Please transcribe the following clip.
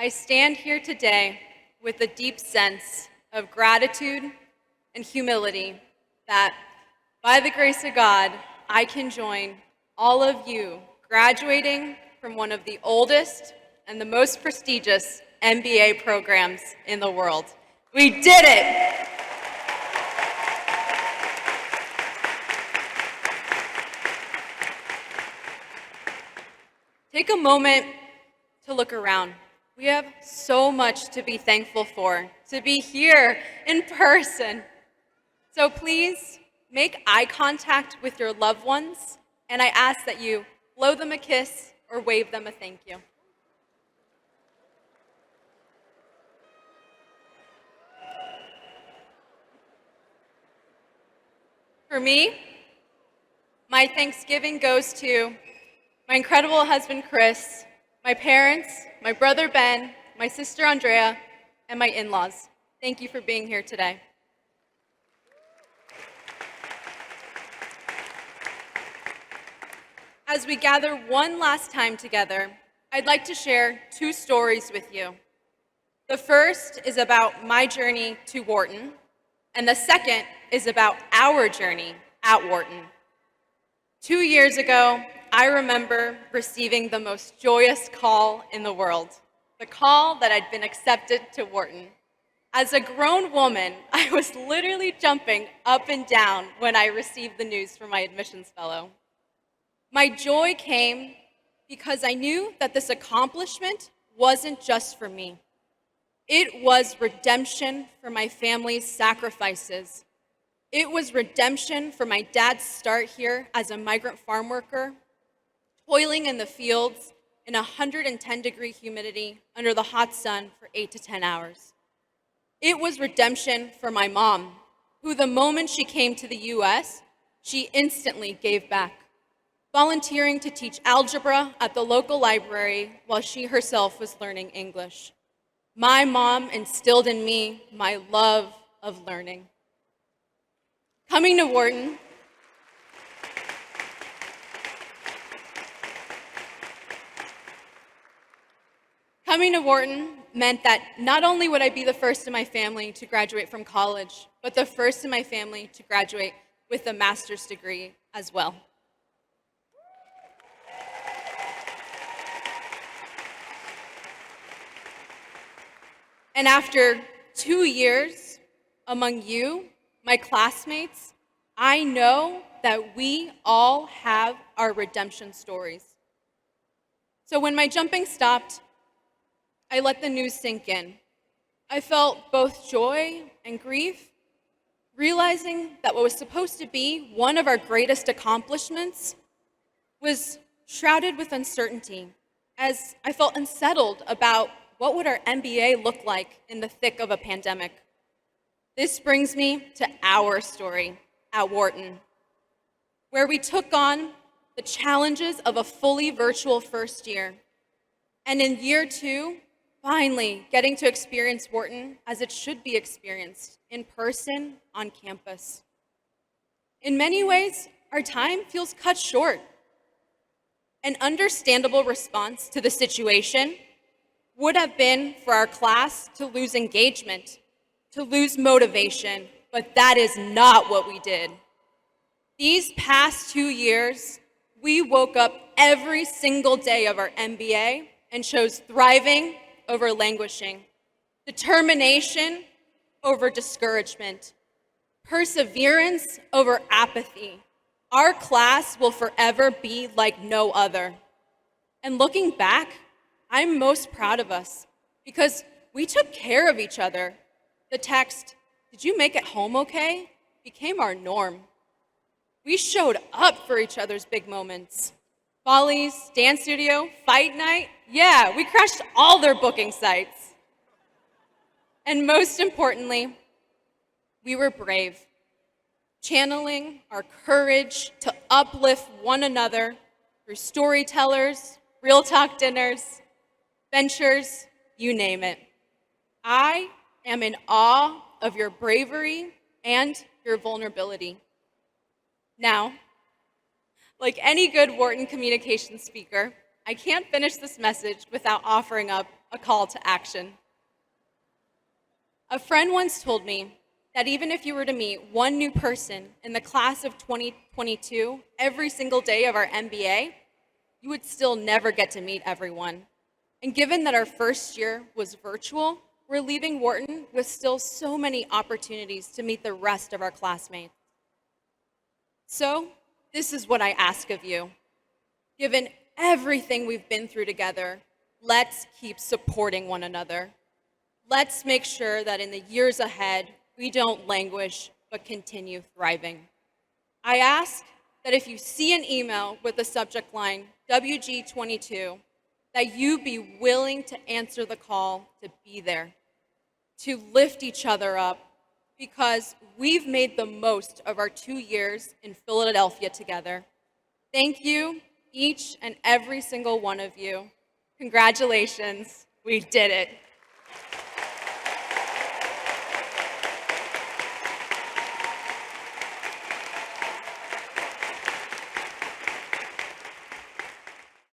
I stand here today with a deep sense of gratitude and humility that, by the grace of God, I can join all of you graduating from one of the oldest and the most prestigious MBA programs in the world. We did it! Take a moment to look around. We have so much to be thankful for, to be here in person. So please make eye contact with your loved ones, and I ask that you blow them a kiss or wave them a thank you. For me, my Thanksgiving goes to my incredible husband, Chris, my parents, my brother, Ben, my sister, Andrea, and my in-laws. Thank you for being here today. As we gather one last time together, I'd like to share two stories with you. The first is about my journey to Wharton, and the second is about our journey at Wharton. 2 years ago, I remember receiving the most joyous call in the world, the call that I'd been accepted to Wharton. As a grown woman, I was literally jumping up and down when I received the news from my admissions fellow. My joy came because I knew that this accomplishment wasn't just for me. It was redemption for my family's sacrifices. It was redemption for my dad's start here as a migrant farm worker, toiling in the fields in 110-degree humidity under the hot sun for 8 to 10 hours. It was redemption for my mom, who the moment she came to the US, she instantly gave back, volunteering to teach algebra at the local library while she herself was learning English. My mom instilled in me my love of learning. Coming to Wharton meant that not only would I be the first in my family to graduate from college, but the first in my family to graduate with a master's degree as well. And after 2 years among you, my classmates, I know that we all have our redemption stories. So when my jumping stopped, I let the news sink in. I felt both joy and grief, realizing that what was supposed to be one of our greatest accomplishments was shrouded with uncertainty, as I felt unsettled about what would our MBA look like in the thick of a pandemic. This brings me to our story at Wharton, where we took on the challenges of a fully virtual first year. And in year 2, finally getting to experience Wharton as it should be experienced, in person, on campus. In many ways, our time feels cut short. An understandable response to the situation would have been for our class to lose engagement, to lose motivation, but that is not what we did. These past 2 years, we woke up every single day of our MBA and chose thriving over languishing, determination over discouragement, perseverance over apathy. Our class will forever be like no other. And looking back, I'm most proud of us because we took care of each other. The text, "Did you make it home okay?" became our norm. We showed up for each other's big moments. Follies, dance studio, fight night, yeah, we crashed all their booking sites. And most importantly, we were brave, channeling our courage to uplift one another through storytellers, real talk dinners, ventures, you name it. I am in awe of your bravery and your vulnerability. Now, like any good Wharton communications speaker, I can't finish this message without offering up a call to action. A friend once told me that even if you were to meet one new person in the class of 2022 every single day of our MBA, you would still never get to meet everyone. And given that our first year was virtual, we're leaving Wharton with still so many opportunities to meet the rest of our classmates. So, this is what I ask of you. Given everything we've been through together, let's keep supporting one another. Let's make sure that in the years ahead, we don't languish, but continue thriving. I ask that if you see an email with the subject line WG22, that you be willing to answer the call to be there, to lift each other up, because we've made the most of our 2 years in Philadelphia together. Thank you, each and every single one of you. Congratulations, we did it.